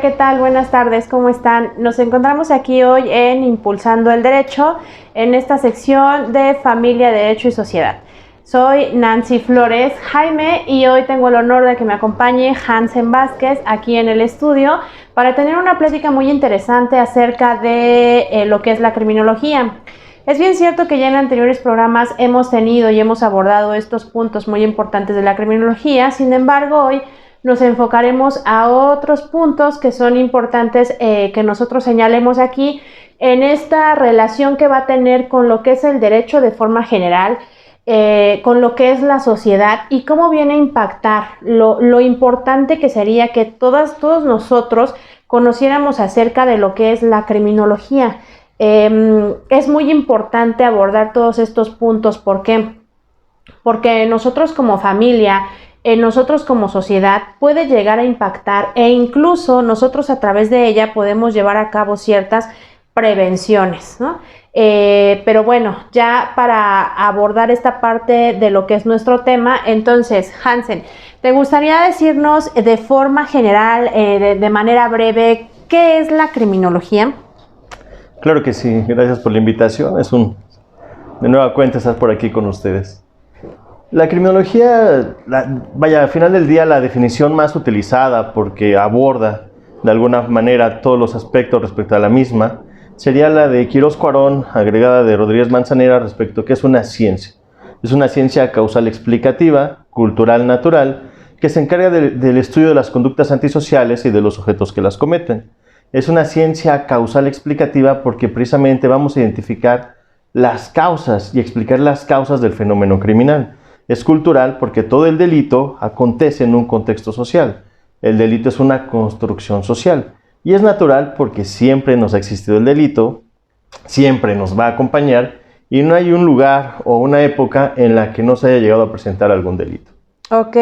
¿qué tal? Buenas tardes, ¿cómo están? Nos encontramos aquí hoy en Impulsando el Derecho, en esta sección de Familia, Derecho y Sociedad. Soy Nancy Flores Jaime y hoy tengo el honor de que me acompañe Hansen Vázquez aquí en el estudio para tener una plática muy interesante acerca de lo que es la criminología. Es bien cierto que ya en anteriores programas hemos tenido y hemos abordado estos puntos muy importantes de la criminología, sin embargo hoy nos enfocaremos a otros puntos que son importantes que nosotros señalemos aquí en esta relación que va a tener con lo que es el derecho de forma general, con lo que es la sociedad y cómo viene a impactar lo importante que sería que todos nosotros conociéramos acerca de lo que es la criminología. Es muy importante abordar todos estos puntos. ¿Por qué? Porque nosotros como familia, nosotros como sociedad puede llegar a impactar e incluso nosotros a través de ella podemos llevar a cabo ciertas prevenciones, ¿no? Pero bueno, ya para abordar esta parte de lo que es nuestro tema, entonces, Hansen, ¿te gustaría decirnos de forma general, de manera breve, qué es la criminología? Claro que sí, gracias por la invitación. De nueva cuenta estar por aquí con ustedes. La criminología, al final del día la definición más utilizada porque aborda de alguna manera todos los aspectos respecto a la misma, sería la de Quirós Cuarón, agregada de Rodríguez Manzanera, respecto a que es una ciencia. Es una ciencia causal explicativa, cultural natural, que se encarga del estudio de las conductas antisociales y de los sujetos que las cometen. Es una ciencia causal explicativa porque precisamente vamos a identificar las causas y explicar las causas del fenómeno criminal. Es cultural porque todo el delito acontece en un contexto social. El delito es una construcción social. Y es natural porque siempre nos ha existido el delito, siempre nos va a acompañar y no hay un lugar o una época en la que no se haya llegado a presentar algún delito. Ok,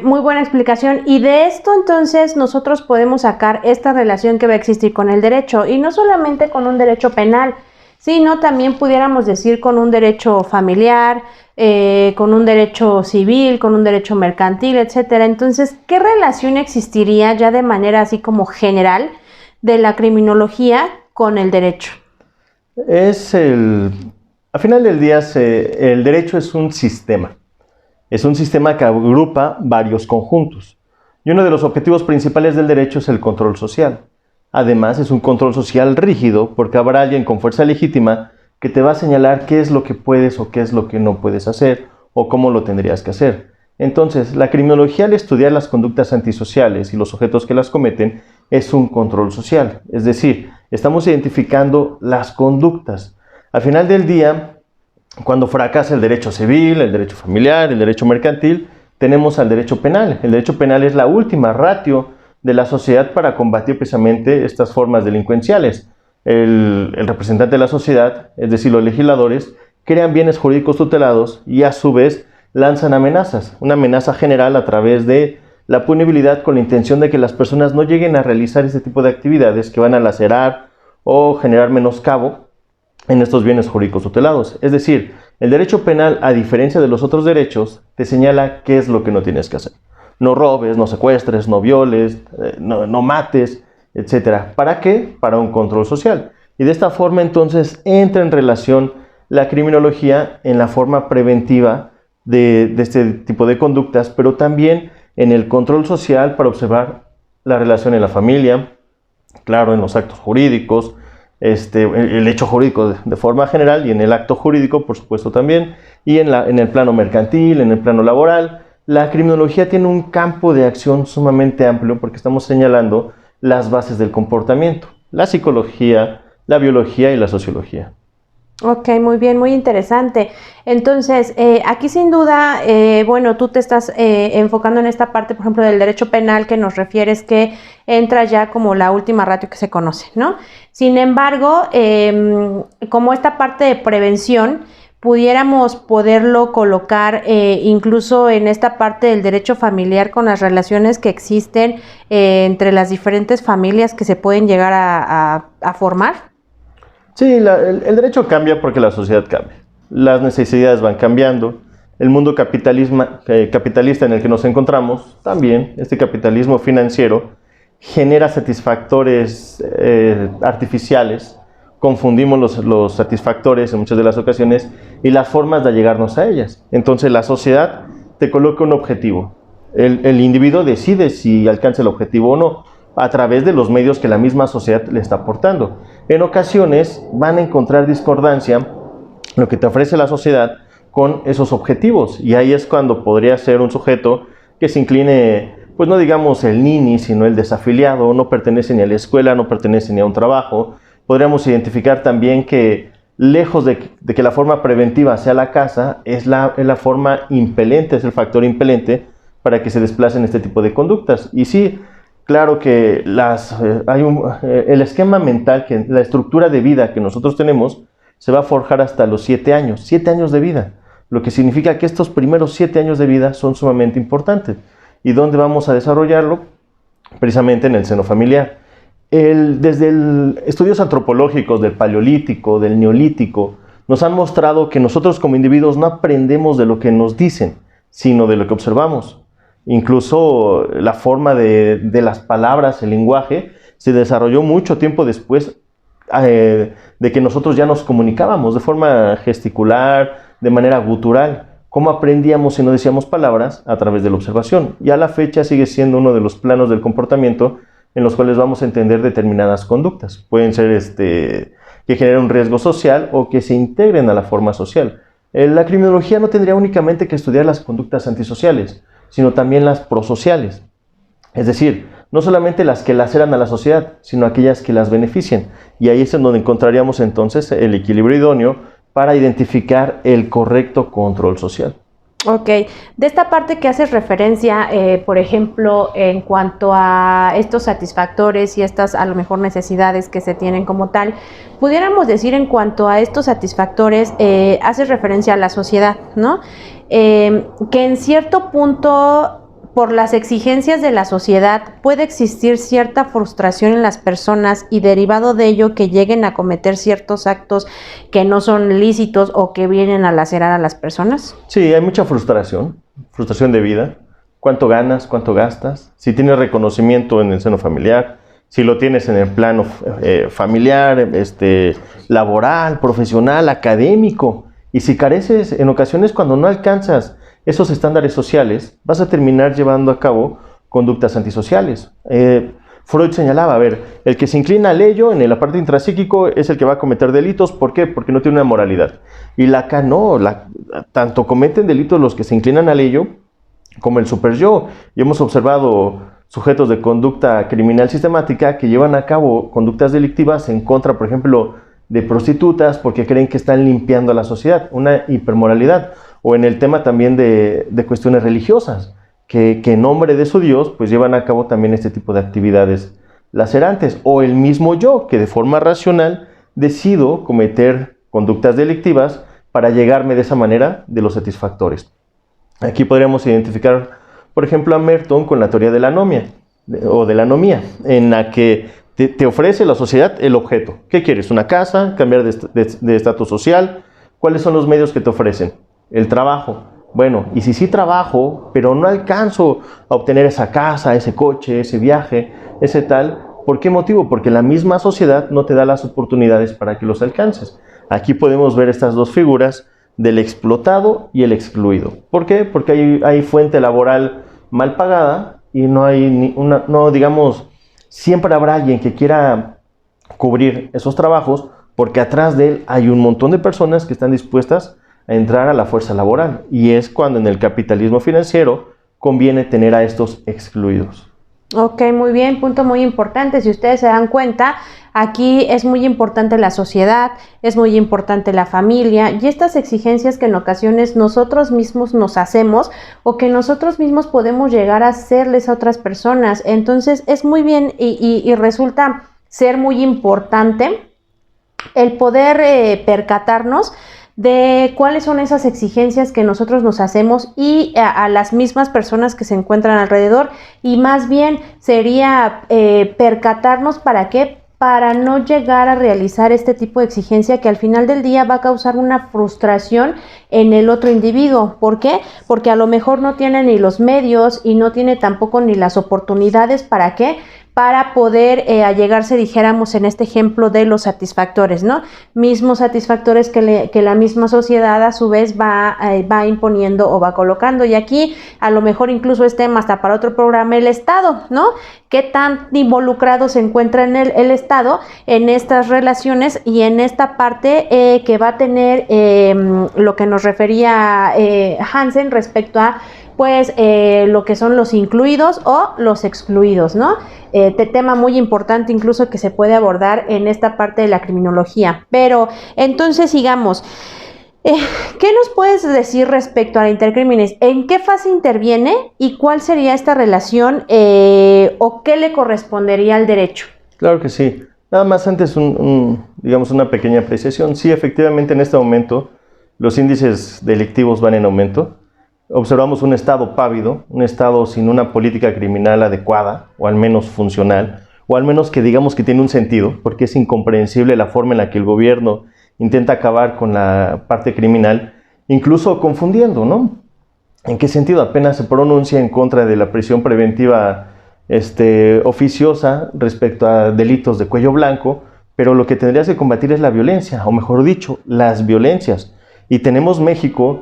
muy buena explicación. Y de esto entonces nosotros podemos sacar esta relación que va a existir con el derecho, y no solamente con un derecho penal, sino también pudiéramos decir con un derecho familiar, con un derecho civil, con un derecho mercantil, etcétera. Entonces, ¿qué relación existiría ya de manera así como general de la criminología con el derecho? Al final del día, el derecho es un sistema. Es un sistema que agrupa varios conjuntos. Y uno de los objetivos principales del derecho es el control social. Además, es un control social rígido porque habrá alguien con fuerza legítima que te va a señalar qué es lo que puedes o qué es lo que no puedes hacer o cómo lo tendrías que hacer. Entonces, la criminología al estudiar las conductas antisociales y los sujetos que las cometen es un control social. Es decir, estamos identificando las conductas. Al final del día, cuando fracasa el derecho civil, el derecho familiar, el derecho mercantil, tenemos al derecho penal. El derecho penal es la última ratio de la sociedad para combatir precisamente estas formas delincuenciales. El representante de la sociedad, es decir, los legisladores, crean bienes jurídicos tutelados y a su vez lanzan amenazas. Una amenaza general a través de la punibilidad con la intención de que las personas no lleguen a realizar este tipo de actividades que van a lacerar o generar menoscabo en estos bienes jurídicos tutelados. Es decir, el derecho penal, a diferencia de los otros derechos, te señala qué es lo que no tienes que hacer. No robes, no secuestres, no violes, no mates, etc. ¿Para qué? Para un control social. Y de esta forma entonces entra en relación la criminología en la forma preventiva de este tipo de conductas, pero también en el control social para observar la relación en la familia, claro, en los actos jurídicos, el hecho jurídico de forma general y en el acto jurídico, por supuesto, también, y en el plano mercantil, en el plano laboral. La criminología tiene un campo de acción sumamente amplio porque estamos señalando las bases del comportamiento, la psicología, la biología y la sociología. Ok, muy bien, muy interesante. Entonces, aquí sin duda, bueno, tú te estás enfocando en esta parte, por ejemplo, del derecho penal que nos refieres que entra ya como la última ratio que se conoce, ¿no? Sin embargo, como esta parte de prevención, pudiéramos poderlo colocar incluso en esta parte del derecho familiar con las relaciones que existen entre las diferentes familias que se pueden llegar a formar. Sí, el derecho cambia porque la sociedad cambia. Las necesidades van cambiando. El mundo capitalista en el que nos encontramos, también, este capitalismo financiero, genera satisfactores artificiales. Confundimos los satisfactores en muchas de las ocasiones y las formas de llegarnos a ellas. Entonces la sociedad te coloca un objetivo. El individuo decide si alcanza el objetivo o no, a través de los medios que la misma sociedad le está aportando. En ocasiones van a encontrar discordancia lo que te ofrece la sociedad con esos objetivos, y ahí es cuando podría ser un sujeto que se incline, pues no digamos el nini, sino el desafiliado, no pertenece ni a la escuela, no pertenece ni a un trabajo. Podríamos identificar también que lejos de que la forma preventiva sea la casa, es la forma impelente, es el factor impelente para que se desplacen este tipo de conductas. Y sí, claro que el esquema mental, la estructura de vida que nosotros tenemos, se va a forjar hasta los 7 años, 7 años de vida, lo que significa que estos primeros 7 años de vida son sumamente importantes. ¿Y dónde vamos a desarrollarlo? Precisamente en el seno familiar. Desde estudios antropológicos del Paleolítico, del Neolítico, nos han mostrado que nosotros como individuos no aprendemos de lo que nos dicen, sino de lo que observamos. Incluso la forma de las palabras, el lenguaje, se desarrolló mucho tiempo después de que nosotros ya nos comunicábamos de forma gesticular, de manera gutural. ¿Cómo aprendíamos si no decíamos palabras? A través de la observación. Y a la fecha sigue siendo uno de los planos del comportamiento en los cuales vamos a entender determinadas conductas. Pueden ser que generen un riesgo social o que se integren a la forma social. La criminología no tendría únicamente que estudiar las conductas antisociales, sino también las prosociales. Es decir, no solamente las que laceran a la sociedad, sino aquellas que las benefician. Y ahí es en donde encontraríamos entonces el equilibrio idóneo para identificar el correcto control social. Ok, de esta parte que haces referencia, por ejemplo, en cuanto a estos satisfactores y estas a lo mejor necesidades que se tienen como tal, pudiéramos decir en cuanto a estos satisfactores, haces referencia a la sociedad, ¿no? Que en cierto punto, por las exigencias de la sociedad, puede existir cierta frustración en las personas y derivado de ello que lleguen a cometer ciertos actos que no son lícitos o que vienen a lacerar a las personas. Sí, hay mucha frustración de vida. ¿Cuánto ganas? ¿Cuánto gastas? Si tienes reconocimiento en el seno familiar, si lo tienes en el plano familiar, laboral, profesional, académico, y si careces en ocasiones cuando no alcanzas esos estándares sociales, vas a terminar llevando a cabo conductas antisociales. Freud señalaba, el que se inclina al ello, en la parte intrapsíquico, es el que va a cometer delitos. ¿Por qué? Porque no tiene una moralidad. Y Lacan no, tanto cometen delitos los que se inclinan al ello, como el superyo. Y hemos observado sujetos de conducta criminal sistemática que llevan a cabo conductas delictivas en contra, por ejemplo, de prostitutas, porque creen que están limpiando a la sociedad, una hipermoralidad. O en el tema también de cuestiones religiosas, que en nombre de su Dios, pues llevan a cabo también este tipo de actividades lacerantes. O el mismo yo, que de forma racional decido cometer conductas delictivas para llegarme de esa manera de los satisfactores. Aquí podríamos identificar, por ejemplo, a Merton con la teoría de la anomia, o de la anomía, en la que te ofrece la sociedad el objeto. ¿Qué quieres? ¿Una casa? ¿Cambiar de estatus social? ¿Cuáles son los medios que te ofrecen? El trabajo. Bueno, y si sí trabajo, pero no alcanzo a obtener esa casa, ese coche, ese viaje, ese tal, ¿por qué motivo? Porque la misma sociedad no te da las oportunidades para que los alcances. Aquí podemos ver estas dos figuras del explotado y el excluido. ¿Por qué? Porque hay fuente laboral mal pagada y no hay siempre habrá alguien que quiera cubrir esos trabajos, porque atrás de él hay un montón de personas que están dispuestas a entrar a la fuerza laboral, y es cuando en el capitalismo financiero conviene tener a estos excluidos. Ok, muy bien, punto muy importante. Si ustedes se dan cuenta, aquí es muy importante la sociedad, es muy importante la familia y estas exigencias que en ocasiones nosotros mismos nos hacemos o que nosotros mismos podemos llegar a hacerles a otras personas. Entonces es muy bien y resulta ser muy importante el poder percatarnos de cuáles son esas exigencias que nosotros nos hacemos y a las mismas personas que se encuentran alrededor, y más bien sería percatarnos para qué, para no llegar a realizar este tipo de exigencia que al final del día va a causar una frustración en el otro individuo. ¿Por qué? Porque a lo mejor no tiene ni los medios y no tiene tampoco ni las oportunidades. ¿Para qué? para poder allegarse, dijéramos, en este ejemplo de los satisfactores, ¿no? Mismos satisfactores que la misma sociedad a su vez va imponiendo o va colocando. Y aquí a lo mejor incluso es tema hasta para otro programa el Estado, ¿no? ¿Qué tan involucrado se encuentra en el Estado en estas relaciones y en esta parte que va a tener lo que nos refería Hansen respecto a pues lo que son los incluidos o los excluidos, ¿no? Tema muy importante incluso que se puede abordar en esta parte de la criminología. Pero entonces sigamos. ¿Qué nos puedes decir respecto a la intercrímenes? ¿En qué fase interviene y cuál sería esta relación o qué le correspondería al derecho? Claro que sí. Nada más antes digamos una pequeña apreciación. Sí, efectivamente en este momento los índices delictivos van en aumento. Observamos un Estado pávido, un Estado sin una política criminal adecuada, o al menos funcional, o al menos que digamos que tiene un sentido, porque es incomprensible la forma en la que el gobierno intenta acabar con la parte criminal, incluso confundiendo, ¿no? ¿En qué sentido? Apenas se pronuncia en contra de la prisión preventiva oficiosa respecto a delitos de cuello blanco, pero lo que tendrías que combatir es la violencia, o mejor dicho, las violencias. Y tenemos México,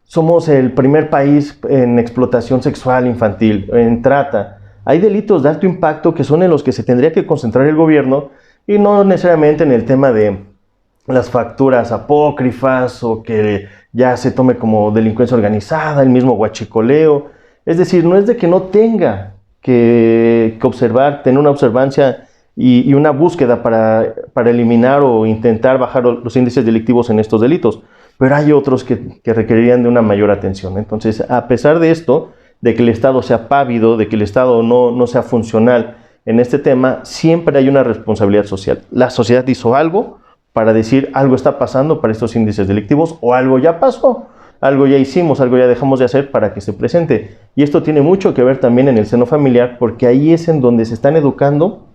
somos el primer país en explotación sexual infantil, en trata. Hay delitos de alto impacto que son en los que se tendría que concentrar el gobierno y no necesariamente en el tema de las facturas apócrifas o que ya se tome como delincuencia organizada, el mismo huachicoleo. Es decir, no es de que no tenga que observar, tener una observancia y una búsqueda para eliminar o intentar bajar los índices delictivos en estos delitos, pero hay otros que requerirían de una mayor atención. Entonces, a pesar de esto, de que el Estado sea pávido, de que el Estado no sea funcional en este tema, siempre hay una responsabilidad social. La sociedad hizo algo para decir algo está pasando para estos índices delictivos o algo ya pasó, algo ya hicimos, algo ya dejamos de hacer para que se presente. Y esto tiene mucho que ver también en el seno familiar, porque ahí es en donde se están educando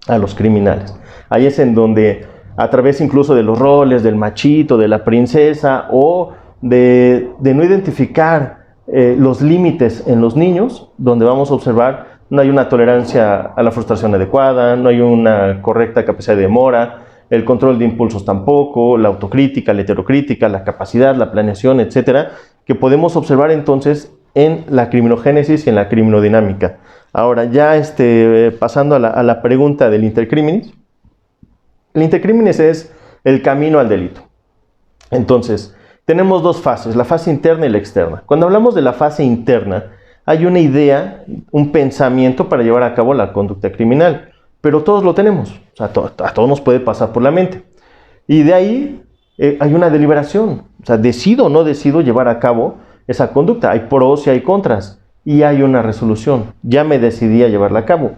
a los criminales. Ahí es en donde, a través incluso de los roles, del machito, de la princesa, o de no identificar los límites en los niños, donde vamos a observar no hay una tolerancia a la frustración adecuada, no hay una correcta capacidad de demora, el control de impulsos tampoco, la autocrítica, la heterocrítica, la capacidad, la planeación, etcétera, que podemos observar entonces en la criminogénesis y en la criminodinámica. Ahora, ya pasando a la pregunta del intercrímenes. El intercrímenes es el camino al delito. Entonces, tenemos dos fases, la fase interna y la externa. Cuando hablamos de la fase interna, hay una idea, un pensamiento para llevar a cabo la conducta criminal, pero todos lo tenemos, o sea, a todos nos puede pasar por la mente. Y de ahí hay una deliberación, o sea, decido o no decido llevar a cabo esa conducta. Hay pros y hay contras, y hay una resolución. Ya me decidí a llevarla a cabo.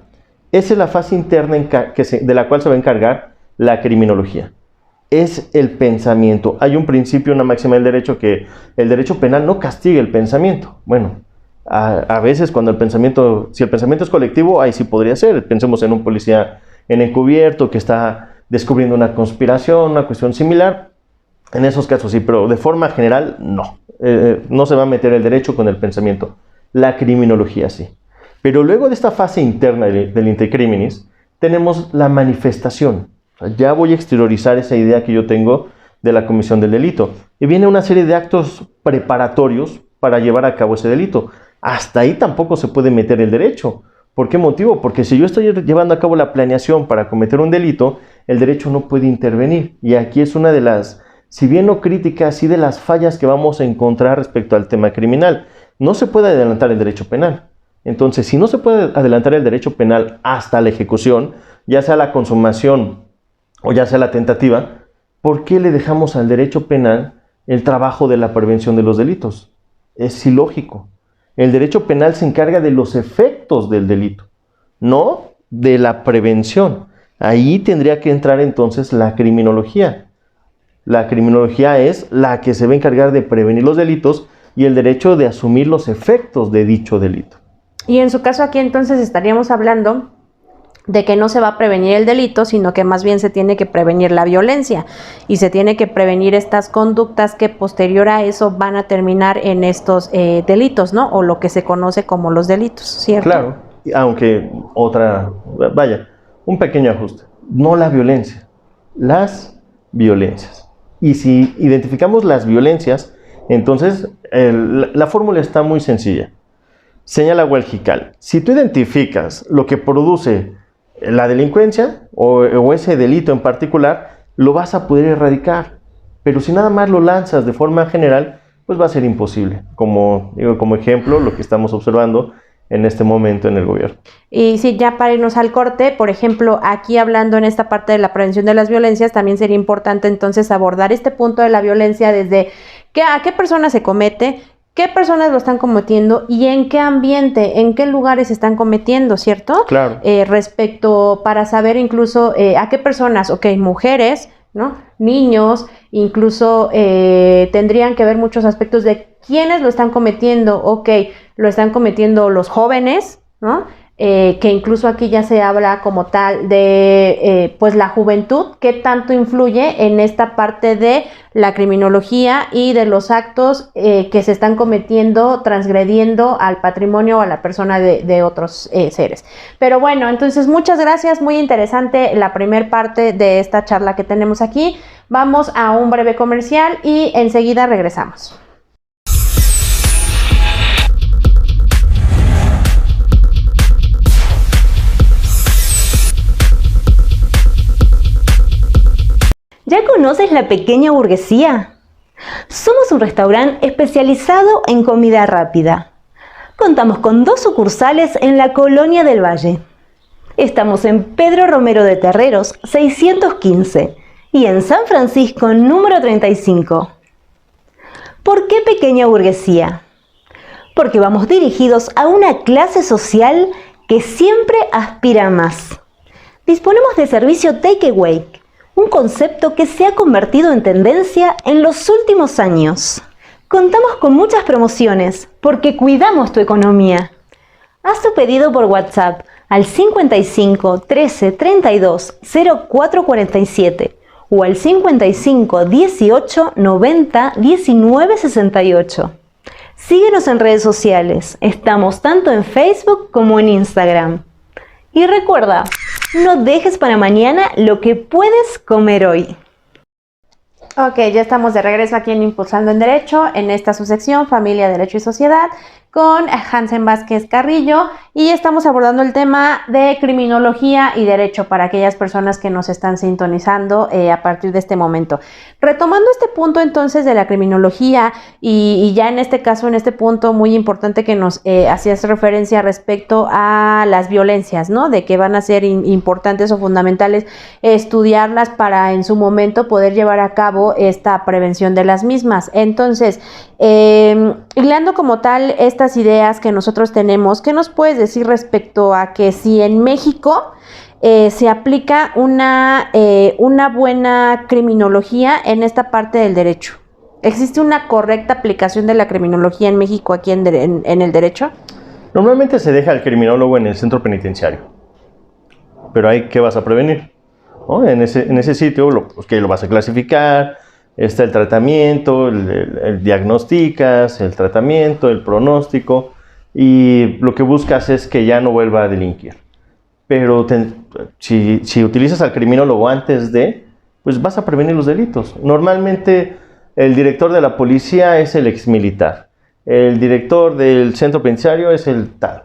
Esa es la fase interna de la cual se va a encargar la criminología. Es el pensamiento. Hay un principio, una máxima del derecho, que el derecho penal no castiga el pensamiento. Bueno, a veces cuando si el pensamiento es colectivo, ahí sí podría ser. Pensemos en un policía en encubierto que está descubriendo una conspiración, una cuestión similar. En esos casos sí, pero de forma general no. No se va a meter el derecho con el pensamiento. La criminología sí. Pero luego de esta fase interna del intercrímenes, tenemos la manifestación. O sea, ya voy a exteriorizar esa idea que yo tengo de la comisión del delito. Y viene una serie de actos preparatorios para llevar a cabo ese delito. Hasta ahí tampoco se puede meter el derecho. ¿Por qué motivo? Porque si yo estoy llevando a cabo la planeación para cometer un delito, el derecho no puede intervenir. Y aquí es una de las, si bien no críticas, sí de las fallas que vamos a encontrar respecto al tema criminal. No se puede adelantar el derecho penal. Entonces, si no se puede adelantar el derecho penal hasta la ejecución, ya sea la consumación o ya sea la tentativa, ¿por qué le dejamos al derecho penal el trabajo de la prevención de los delitos? Es ilógico. El derecho penal se encarga de los efectos del delito, no de la prevención. Ahí tendría que entrar entonces la criminología. La criminología es la que se va a encargar de prevenir los delitos y el derecho de asumir los efectos de dicho delito. Y en su caso aquí entonces estaríamos hablando de que no se va a prevenir el delito, sino que más bien se tiene que prevenir la violencia y se tiene que prevenir estas conductas que posterior a eso van a terminar en estos delitos, ¿no? O lo que se conoce como los delitos, ¿cierto? Claro, aunque un pequeño ajuste, no la violencia, las violencias. Y si identificamos las violencias, entonces la fórmula está muy sencilla. Señala Huelgical, si tú identificas lo que produce la delincuencia o ese delito en particular, lo vas a poder erradicar. Pero si nada más lo lanzas de forma general, pues va a ser imposible. Como ejemplo, lo que estamos observando en este momento en el gobierno. Y sí, ya para irnos al corte, por ejemplo, aquí hablando en esta parte de la prevención de las violencias, también sería importante entonces abordar este punto de la violencia desde a qué personas se comete, qué personas lo están cometiendo y en qué ambiente, en qué lugares se están cometiendo, ¿cierto? Claro. Respecto, para saber incluso a qué personas, mujeres, ¿no? Niños, incluso tendrían que ver muchos aspectos de quiénes lo están cometiendo, lo están cometiendo los jóvenes, ¿no? Que incluso aquí ya se habla como tal de pues la juventud, qué tanto influye en esta parte de la criminología y de los actos que se están cometiendo, transgrediendo al patrimonio o a la persona de otros seres. Pero bueno, entonces muchas gracias, muy interesante la primer parte de esta charla que tenemos aquí. Vamos a un breve comercial y enseguida regresamos. ¿Ya conoces La Pequeña Burguesía? Somos un restaurante especializado en comida rápida. Contamos con 2 sucursales en la Colonia del Valle. Estamos en Pedro Romero de Terreros, 615, y en San Francisco, número 35. ¿Por qué pequeña burguesía? Porque vamos dirigidos a una clase social que siempre aspira a más. Disponemos de servicio takeaway, un concepto que se ha convertido en tendencia en los últimos años. Contamos con muchas promociones porque cuidamos tu economía. Haz tu pedido por WhatsApp al 55 13 32 04 47 o al 55 18 90 19 68. Síguenos en redes sociales. Estamos tanto en Facebook como en Instagram. Y recuerda, no dejes para mañana lo que puedes comer hoy. Ok, ya estamos de regreso aquí en Impulsando en Derecho, en esta su sección Familia, Derecho y Sociedad, con Hansen Vázquez Carrillo, y estamos abordando el tema de criminología y derecho para aquellas personas que nos están sintonizando a partir de este momento. Retomando este punto entonces de la criminología y ya en este caso, en este punto muy importante que nos hacías referencia respecto a las violencias, ¿no? De que van a ser importantes o fundamentales estudiarlas para en su momento poder llevar a cabo esta prevención de las mismas. Entonces, hilando como tal estas ideas que nosotros tenemos, ¿qué nos puedes decir respecto a que si en México se aplica una buena criminología en esta parte del derecho? ¿Existe una correcta aplicación de la criminología en México aquí en el derecho? Normalmente se deja al criminólogo en el centro penitenciario, pero ahí, ¿qué vas a prevenir? ¿No? En ese sitio lo vas a clasificar, está el tratamiento, el diagnosticas, el tratamiento, el pronóstico, y lo que buscas es que ya no vuelva a delinquir. Pero si utilizas al criminólogo antes pues vas a prevenir los delitos. Normalmente el director de la policía es el exmilitar, el director del centro penitenciario es el tal.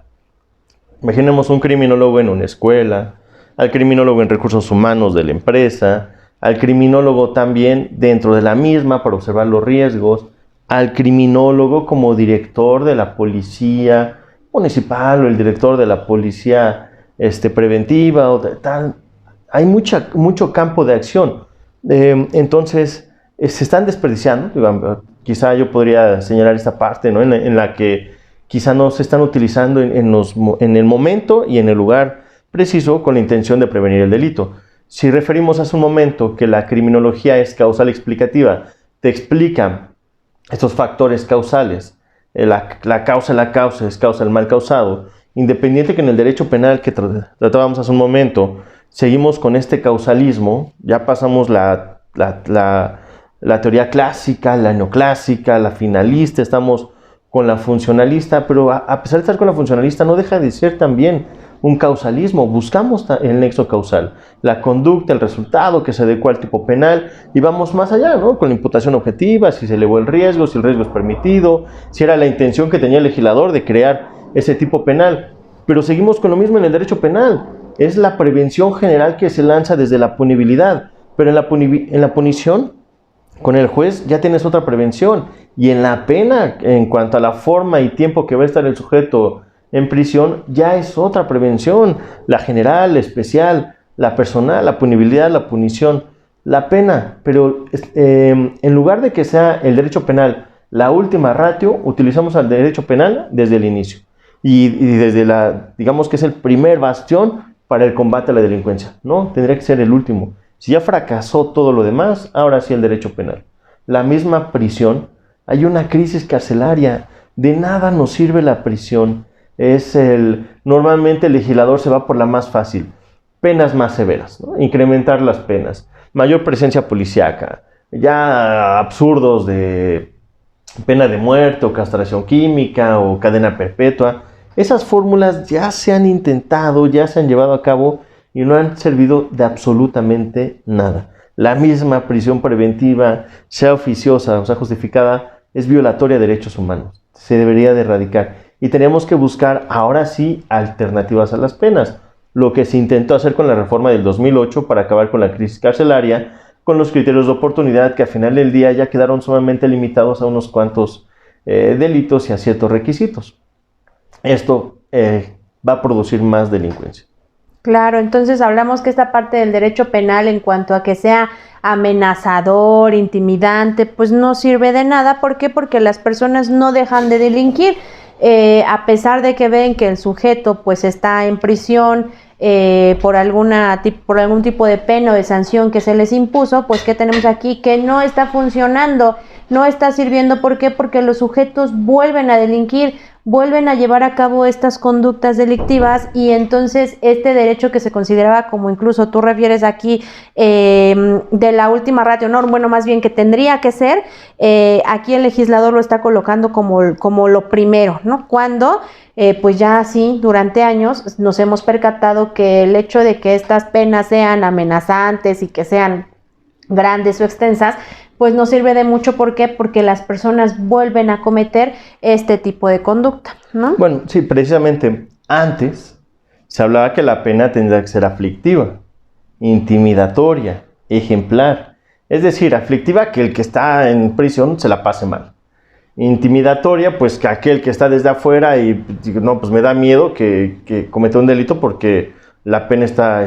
Imaginemos un criminólogo en una escuela, al criminólogo en recursos humanos de la empresa, al criminólogo también dentro de la misma para observar los riesgos, al criminólogo como director de la policía municipal o el director de la policía preventiva o tal. Hay mucho campo de acción. Entonces, se están desperdiciando. Digamos, quizá yo podría señalar esta parte, ¿no? en la que quizá no se están utilizando en el momento y en el lugar preciso con la intención de prevenir el delito. Si referimos hace un momento que la criminología es causal explicativa, te explica estos factores causales, la causa es causa del mal causado, independiente que en el derecho penal que tratábamos hace un momento, seguimos con este causalismo, ya pasamos la teoría clásica, la neoclásica, la finalista, estamos con la funcionalista, pero a pesar de estar con la funcionalista no deja de ser también un causalismo. Buscamos el nexo causal, la conducta, el resultado que se adecua al tipo penal, y vamos más allá, ¿no? Con la imputación objetiva, si se elevó el riesgo, si el riesgo es permitido, si era la intención que tenía el legislador de crear ese tipo penal. Pero seguimos con lo mismo en el derecho penal. Es la prevención general que se lanza desde la punibilidad, pero en la punición, con el juez ya tienes otra prevención, y en la pena, en cuanto a la forma y tiempo que va a estar el sujeto en prisión, ya es otra prevención, la general, la especial, la personal, la punibilidad, la punición, la pena. Pero en lugar de que sea el derecho penal la última ratio, utilizamos el derecho penal desde el inicio, y desde digamos que es el primer bastión para el combate a la delincuencia, ¿no? Tendría que ser el último. Si ya fracasó todo lo demás, ahora sí el derecho penal. La misma prisión, hay una crisis carcelaria, de nada nos sirve la prisión. Normalmente el legislador se va por la más fácil, penas más severas, ¿no? Incrementar las penas, mayor presencia policíaca, ya absurdos de pena de muerte o castración química o cadena perpetua. Esas fórmulas ya se han intentado, ya se han llevado a cabo y no han servido de absolutamente nada. La misma prisión preventiva, sea oficiosa o sea justificada, es violatoria de derechos humanos. Se debería de erradicar. Y tenemos que buscar ahora sí alternativas a las penas. Lo que se intentó hacer con la reforma del 2008 para acabar con la crisis carcelaria, con los criterios de oportunidad que al final del día ya quedaron sumamente limitados a unos cuantos delitos y a ciertos requisitos. Esto va a producir más delincuencia. Claro, entonces hablamos que esta parte del derecho penal en cuanto a que sea amenazador, intimidante, pues no sirve de nada. ¿Por qué? Porque las personas no dejan de delinquir. A pesar de que ven que el sujeto pues está en prisión por algún tipo de pena o de sanción que se les impuso, pues ¿qué tenemos aquí? Que no está funcionando, no está sirviendo. ¿Por qué? Porque los sujetos vuelven a delinquir, vuelven a llevar a cabo estas conductas delictivas, y entonces este derecho que se consideraba, como incluso tú refieres aquí, de la última ratio, no, bueno, más bien que tendría que ser, aquí el legislador lo está colocando como lo primero, ¿no? Cuando pues ya sí, durante años nos hemos percatado que el hecho de que estas penas sean amenazantes y que sean grandes o extensas, pues no sirve de mucho. ¿Por qué? Porque las personas vuelven a cometer este tipo de conducta, ¿no? Bueno, sí, precisamente antes se hablaba que la pena tendría que ser aflictiva, intimidatoria, ejemplar. Es decir, aflictiva, que el que está en prisión se la pase mal. Intimidatoria, pues que aquel que está desde afuera y no, pues me da miedo que cometa un delito porque la pena está,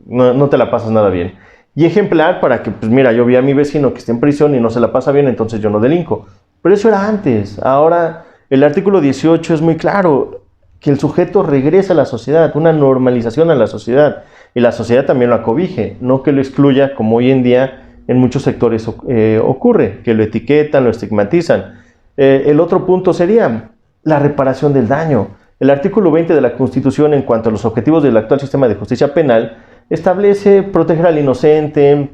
no te la pasas nada bien. Y ejemplar para que, pues mira, yo vi a mi vecino que está en prisión y no se la pasa bien, entonces yo no delinco. Pero eso era antes. Ahora el artículo 18 es muy claro, que el sujeto regresa a la sociedad, una normalización a la sociedad, y la sociedad también lo acobije, no que lo excluya como hoy en día en muchos sectores ocurre, que lo etiquetan, lo estigmatizan. El otro punto sería la reparación del daño. El artículo 20 de la Constitución, en cuanto a los objetivos del actual sistema de justicia penal, establece proteger al inocente,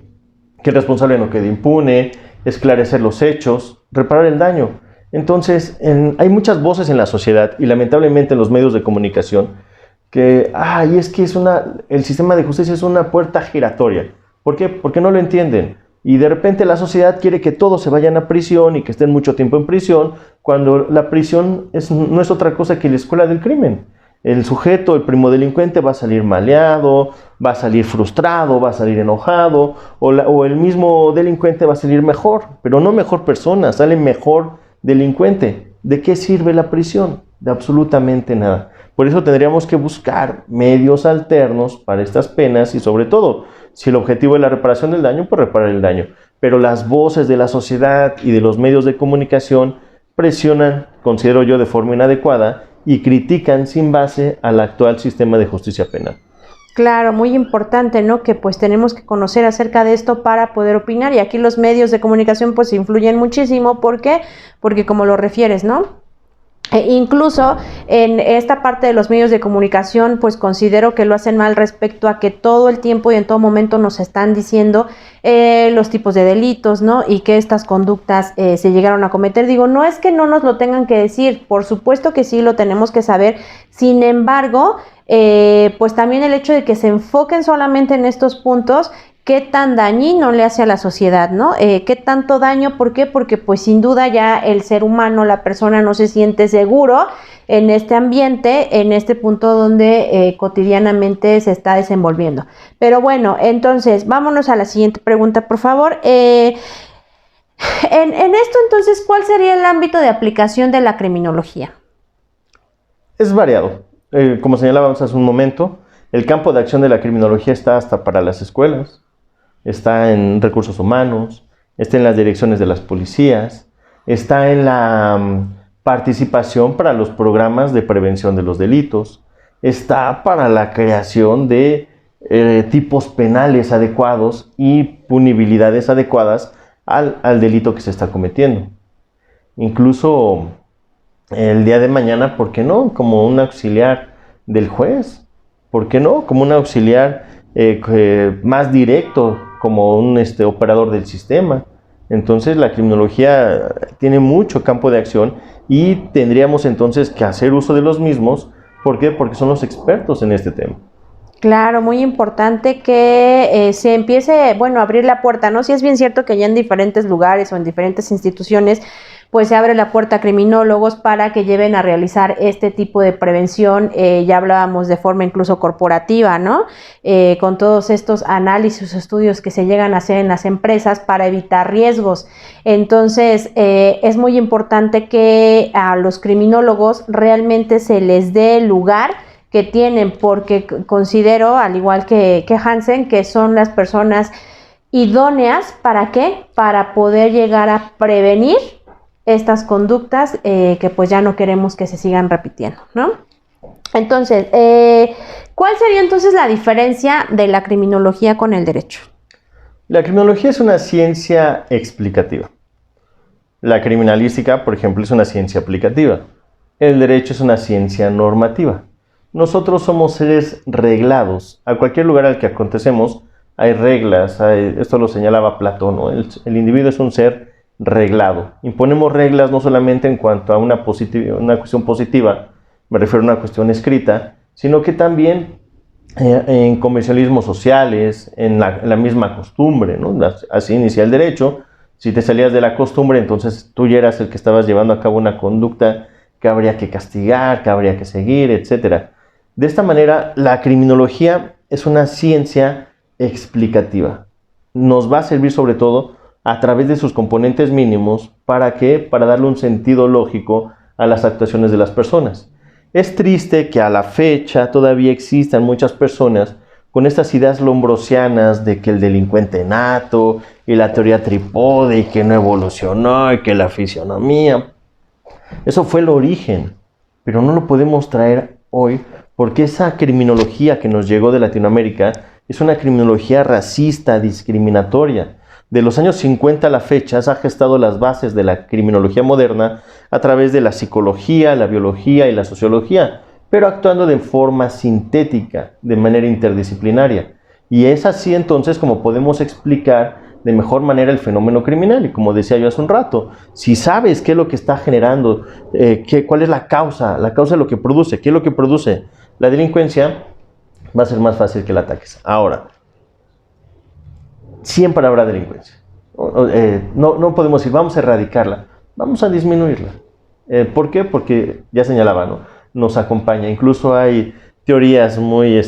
que el responsable no quede impune, esclarecer los hechos, reparar el daño. Entonces, hay muchas voces en la sociedad y lamentablemente en los medios de comunicación que, es que el sistema de justicia es una puerta giratoria. ¿Por qué? Porque no lo entienden. Y de repente la sociedad quiere que todos se vayan a prisión y que estén mucho tiempo en prisión, cuando la prisión no es otra cosa que la escuela del crimen. El sujeto, el primodelincuente, va a salir maleado, va a salir frustrado, va a salir enojado, o el mismo delincuente va a salir mejor, pero no mejor persona, sale mejor delincuente. ¿De qué sirve la prisión? De absolutamente nada. Por eso tendríamos que buscar medios alternos para estas penas y, sobre todo, si el objetivo es la reparación del daño, pues reparar el daño. Pero las voces de la sociedad y de los medios de comunicación presionan, considero yo, de forma inadecuada y critican sin base al actual sistema de justicia penal. Claro, muy importante, ¿no? Que pues tenemos que conocer acerca de esto para poder opinar, y aquí los medios de comunicación pues influyen muchísimo. ¿Por qué? Porque como lo refieres, ¿no? Incluso en esta parte de los medios de comunicación, pues considero que lo hacen mal respecto a que todo el tiempo y en todo momento nos están diciendo los tipos de delitos, ¿no? Y que estas conductas se llegaron a cometer. Digo, no es que no nos lo tengan que decir, por supuesto que sí lo tenemos que saber. Sin embargo, pues también el hecho de que se enfoquen solamente en estos puntos, qué tan dañino le hace a la sociedad, ¿no? ¿Qué tanto daño? ¿Por qué? Porque pues sin duda ya el ser humano, la persona no se siente seguro en este ambiente, en este punto donde cotidianamente se está desenvolviendo. Pero bueno, entonces vámonos a la siguiente pregunta, por favor. En esto entonces, ¿cuál sería el ámbito de aplicación de la criminología? Es variado. Como señalábamos hace un momento, el campo de acción de la criminología está hasta para las escuelas, está en recursos humanos, está en las direcciones de las policías, está en la participación para los programas de prevención de los delitos, está para la creación de tipos penales adecuados y punibilidades adecuadas al delito que se está cometiendo. Incluso el día de mañana, ¿por qué no? Como un auxiliar del juez, ¿por qué no? Como un auxiliar más directo, como un operador del sistema. Entonces la criminología tiene mucho campo de acción y tendríamos entonces que hacer uso de los mismos. ¿Por qué? Porque son los expertos en este tema. Claro, muy importante que se empiece, bueno, a abrir la puerta, ¿no? Sí es bien cierto que ya en diferentes lugares o en diferentes instituciones, pues se abre la puerta a criminólogos para que lleven a realizar este tipo de prevención. Ya hablábamos de forma incluso corporativa, ¿no? Con todos estos análisis, estudios que se llegan a hacer en las empresas para evitar riesgos. Entonces, es muy importante que a los criminólogos realmente se les dé lugar que tienen, porque considero, al igual que Hansen, que son las personas idóneas, ¿para qué? Para poder llegar a prevenir estas conductas que pues ya no queremos que se sigan repitiendo, ¿no? Entonces, ¿cuál sería entonces la diferencia de la criminología con el derecho? La criminología es una ciencia explicativa. La criminalística, por ejemplo, es una ciencia aplicativa. El derecho es una ciencia normativa. Nosotros somos seres reglados. A cualquier lugar al que acontecemos hay reglas. Esto lo señalaba Platón, ¿no? El individuo es un ser reglado. Imponemos reglas no solamente en cuanto a una cuestión positiva, me refiero a una cuestión escrita, sino que también en convencionalismos sociales, en la misma costumbre, ¿no? Así inicia el derecho. Si te salías de la costumbre, entonces tú ya eras el que estabas llevando a cabo una conducta que habría que castigar, que habría que seguir, etc. De esta manera, la criminología es una ciencia explicativa. Nos va a servir sobre todo a través de sus componentes mínimos. ¿Para qué? Para darle un sentido lógico a las actuaciones de las personas. Es triste que a la fecha todavía existan muchas personas con estas ideas lombrosianas de que el delincuente nato y la teoría trípode y que no evolucionó y que la fisionomía. Eso fue el origen, pero no lo podemos traer hoy porque esa criminología que nos llegó de Latinoamérica es una criminología racista, discriminatoria. De los años 50 a la fecha se ha gestado las bases de la criminología moderna a través de la psicología, la biología y la sociología, pero actuando de forma sintética, de manera interdisciplinaria. Y es así entonces como podemos explicar de mejor manera el fenómeno criminal. Y como decía yo hace un rato, si sabes qué es lo que está generando, cuál es la causa de lo que produce, qué es lo que produce la delincuencia, va a ser más fácil que la ataques. Ahora, siempre habrá delincuencia. No podemos decir, vamos a erradicarla, vamos a disminuirla. ¿Por qué? Porque ya señalaba, ¿no? Nos acompaña. Incluso hay teorías muy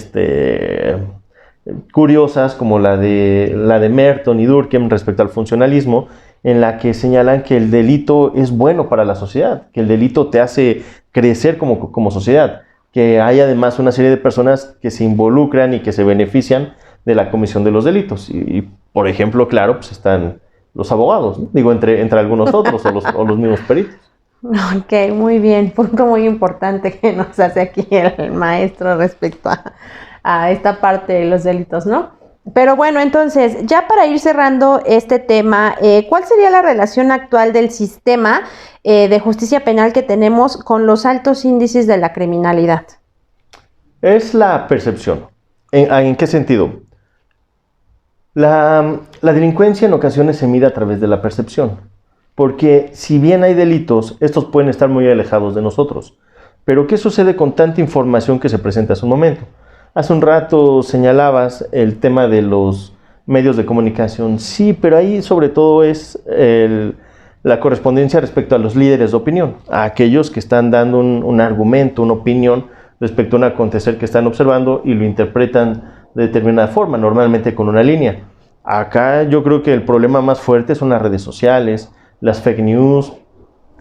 curiosas como la de Merton y Durkheim respecto al funcionalismo, en la que señalan que el delito es bueno para la sociedad, que el delito te hace crecer como sociedad, que hay además una serie de personas que se involucran y que se benefician de la comisión de los delitos. Y por ejemplo, claro, pues están los abogados, ¿no? Digo, entre algunos otros, o los mismos peritos. Ok, muy bien. Punto muy importante que nos hace aquí el maestro respecto a esta parte de los delitos, ¿no? Pero bueno, entonces, ya para ir cerrando este tema, ¿cuál sería la relación actual del sistema de justicia penal que tenemos con los altos índices de la criminalidad? Es la percepción. ¿En qué sentido? La delincuencia en ocasiones se mide a través de la percepción, porque si bien hay delitos, estos pueden estar muy alejados de nosotros. Pero ¿qué sucede con tanta información que se presenta hace un momento? Hace un rato señalabas el tema de los medios de comunicación. Sí, pero ahí sobre todo es la correspondencia respecto a los líderes de opinión, a aquellos que están dando un argumento, una opinión respecto a un acontecer que están observando y lo interpretan de determinada forma, normalmente con una línea. Acá yo creo que el problema más fuerte son las redes sociales, las fake news,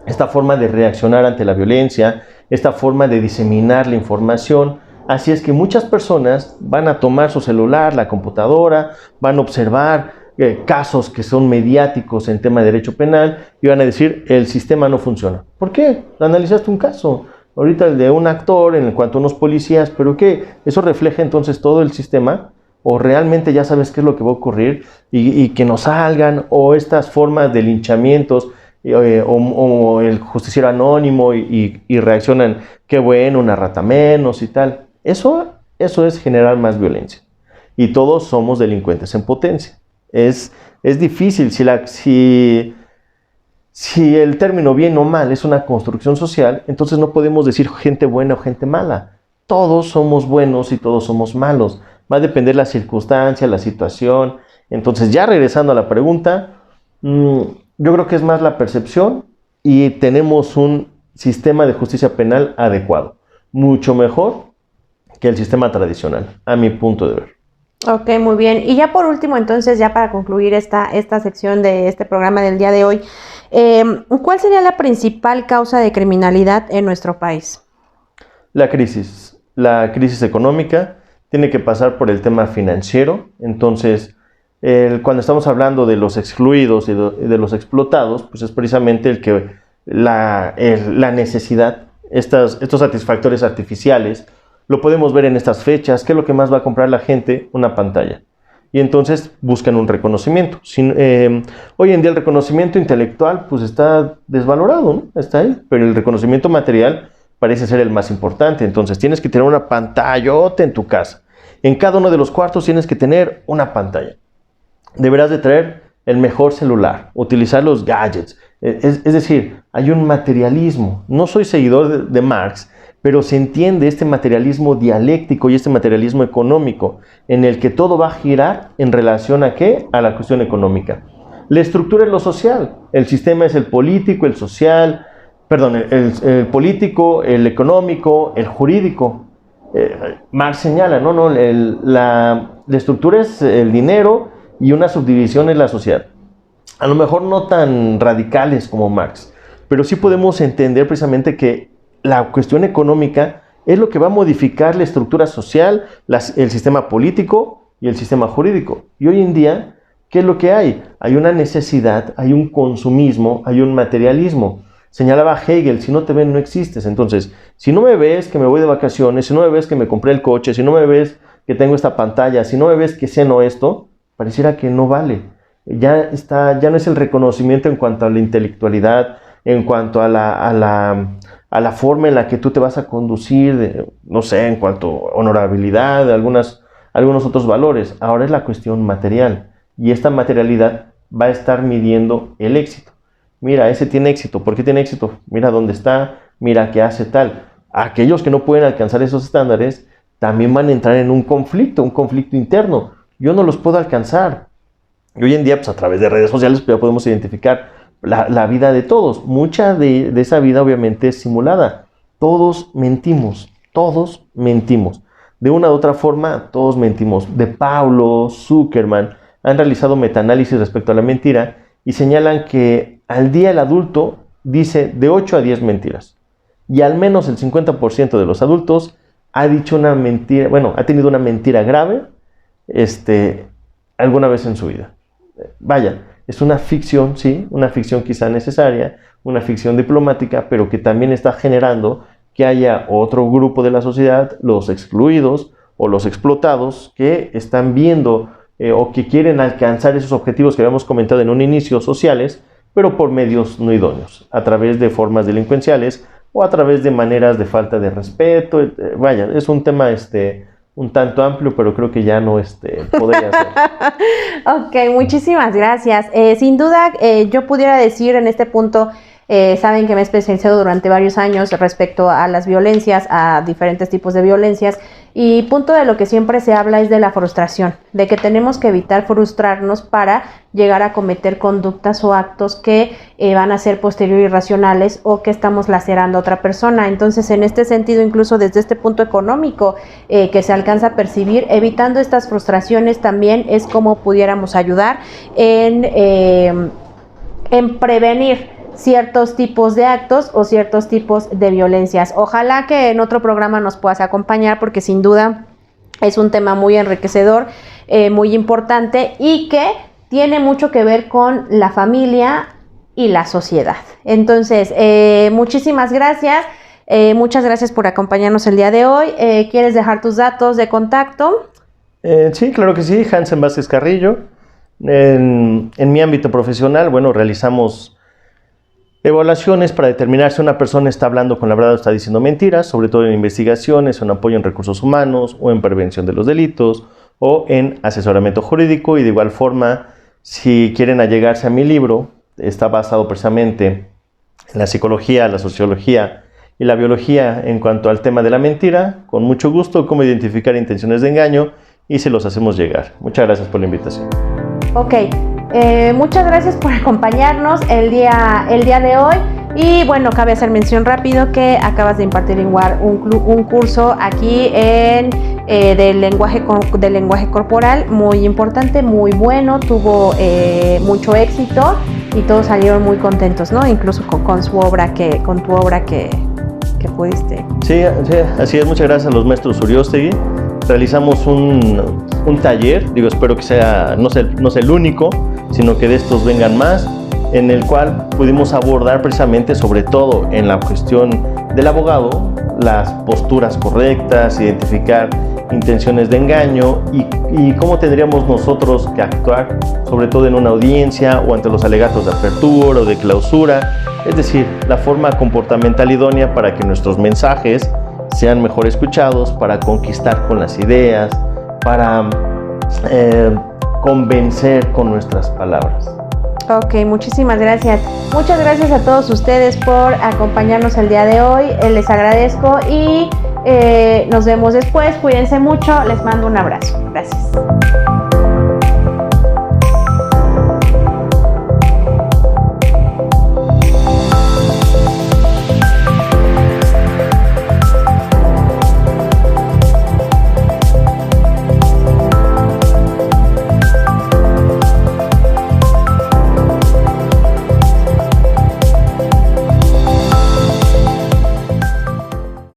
esta forma de reaccionar ante la violencia, esta forma de diseminar la información. Así es que muchas personas van a tomar su celular, la computadora, van a observar casos que son mediáticos en tema de derecho penal y van a decir, el sistema no funciona. ¿Por qué? Analizaste un caso, ahorita el de un actor en cuanto a unos policías, pero ¿qué? ¿Eso refleja entonces todo el sistema? ¿O realmente ya sabes qué es lo que va a ocurrir y que no salgan? ¿O estas formas de linchamientos o el justiciero anónimo y reaccionan, qué bueno, una rata menos y tal? Eso es generar más violencia. Y todos somos delincuentes en potencia. Es difícil, si el término bien o mal es una construcción social, entonces no podemos decir gente buena o gente mala. Todos somos buenos y todos somos malos. Va a depender la circunstancia, la situación. Entonces, ya regresando a la pregunta, yo creo que es más la percepción y tenemos un sistema de justicia penal adecuado. Mucho mejor que el sistema tradicional, a mi punto de ver. Ok, muy bien. Y ya por último, entonces, ya para concluir esta sección de este programa del día de hoy, ¿cuál sería la principal causa de criminalidad en nuestro país? La crisis económica tiene que pasar por el tema financiero. Entonces, cuando estamos hablando de los excluidos y de los explotados, pues es precisamente la necesidad, estos satisfactores artificiales. Lo podemos ver en estas fechas. ¿Qué es lo que más va a comprar la gente? Una pantalla. Y entonces buscan un reconocimiento. Hoy en día el reconocimiento intelectual pues está desvalorado, ¿no? Está ahí, pero el reconocimiento material parece ser el más importante. Entonces tienes que tener una pantallota en tu casa. En cada uno de los cuartos tienes que tener una pantalla. Deberás de traer el mejor celular, utilizar los gadgets. Es decir, hay un materialismo. No soy seguidor de Marx, pero se entiende este materialismo dialéctico y este materialismo económico, en el que todo va a girar en relación ¿a qué? A la cuestión económica. La estructura es lo social. El sistema es el político, el social, el político, el económico, el jurídico. Marx señala, la estructura es el dinero y una subdivisión es la sociedad. A lo mejor no tan radicales como Marx, pero sí podemos entender precisamente que la cuestión económica es lo que va a modificar la estructura social, el sistema político y el sistema jurídico. Y hoy en día, ¿qué es lo que hay? Hay una necesidad, hay un consumismo, hay un materialismo. Señalaba Hegel, si no te ven no existes. Entonces, si no me ves que me voy de vacaciones, si no me ves que me compré el coche, si no me ves que tengo esta pantalla, si no me ves que ceno esto, pareciera que no vale. Ya no es el reconocimiento en cuanto a la intelectualidad, en cuanto a la forma en la que tú te vas a conducir, en cuanto a honorabilidad, algunos otros valores. Ahora es la cuestión material. Y esta materialidad va a estar midiendo el éxito. Mira, ese tiene éxito. ¿Por qué tiene éxito? Mira dónde está, mira qué hace tal. Aquellos que no pueden alcanzar esos estándares también van a entrar en un conflicto interno. Yo no los puedo alcanzar. Y hoy en día, pues a través de redes sociales, ya podemos identificar la vida de todos. Mucha de esa vida obviamente es simulada. Todos mentimos. De una u otra forma, todos mentimos. De Paulo, Zuckerman, han realizado metaanálisis respecto a la mentira y señalan que al día el adulto dice de 8 a 10 mentiras. Y al menos el 50% de los adultos ha dicho una mentira, ha tenido una mentira grave alguna vez en su vida. Vaya, es una ficción, sí, una ficción quizá necesaria, una ficción diplomática, pero que también está generando que haya otro grupo de la sociedad, los excluidos o los explotados, que están viendo o que quieren alcanzar esos objetivos que habíamos comentado en un inicio sociales, pero por medios no idóneos, a través de formas delincuenciales o a través de maneras de falta de respeto. Vaya, es un tema un tanto amplio, pero creo que ya no podría ser. Ok, muchísimas gracias. Sin duda, yo pudiera decir en este punto, saben que me he especializado durante varios años respecto a las violencias, a diferentes tipos de violencias, y punto de lo que siempre se habla es de la frustración, de que tenemos que evitar frustrarnos para llegar a cometer conductas o actos que van a ser posterior irracionales o que estamos lacerando a otra persona. Entonces, en este sentido, incluso desde este punto económico que se alcanza a percibir, evitando estas frustraciones también es como pudiéramos ayudar en prevenir ciertos tipos de actos o ciertos tipos de violencias. Ojalá que en otro programa nos puedas acompañar, porque sin duda es un tema muy enriquecedor, muy importante y que tiene mucho que ver con la familia y la sociedad. Entonces, muchísimas gracias. Muchas gracias por acompañarnos el día de hoy. ¿Quieres dejar tus datos de contacto? Sí, claro que sí. Hansen Vázquez Carrillo. En mi ámbito profesional, bueno, realizamos evaluaciones para determinar si una persona está hablando con la verdad o está diciendo mentiras, sobre todo en investigaciones, en apoyo en recursos humanos o en prevención de los delitos o en asesoramiento jurídico. Y de igual forma, si quieren allegarse a mi libro, está basado precisamente en la psicología, la sociología y la biología en cuanto al tema de la mentira. Con mucho gusto, cómo identificar intenciones de engaño, y se los hacemos llegar. Muchas gracias por la invitación. Ok. Muchas gracias por acompañarnos el día de hoy. Y bueno, cabe hacer mención rápido que acabas de impartir igual un curso aquí del lenguaje corporal, muy importante, muy bueno, tuvo mucho éxito y todos salieron muy contentos, ¿no? Incluso con tu obra que pudiste. Sí, así es. Muchas gracias a los maestros Uriostegui. Realizamos un taller, espero que sea no sea el único, sino que de estos vengan más, en el cual pudimos abordar precisamente, sobre todo en la cuestión del abogado, las posturas correctas, identificar intenciones de engaño y cómo tendríamos nosotros que actuar, sobre todo en una audiencia o ante los alegatos de apertura o de clausura, es decir, la forma comportamental idónea para que nuestros mensajes sean mejor escuchados, para conquistar con las ideas, para convencer con nuestras palabras. Ok, muchísimas gracias. Muchas gracias a todos ustedes por acompañarnos el día de hoy. Les agradezco y nos vemos después. Cuídense mucho. Les mando un abrazo. Gracias.